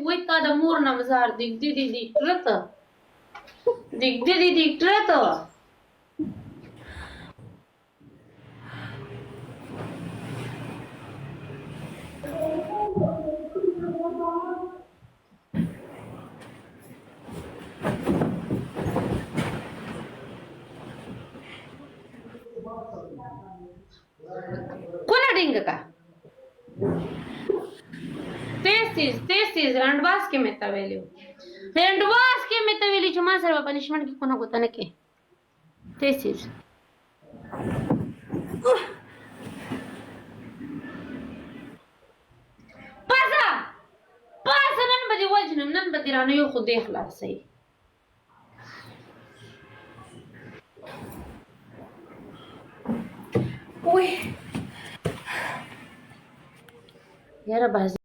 وي تا د مور نه مزار دیګ دی ترته دیګ ترته कोणा डिंग का तेसीज अंडवास के में तवेली چې ما سره پنځمن کې کو نه کوته نه کې तेसीज پاسه نن به دې وجنم نن به دې رانه یو خو دې خلاصې وای یاره باز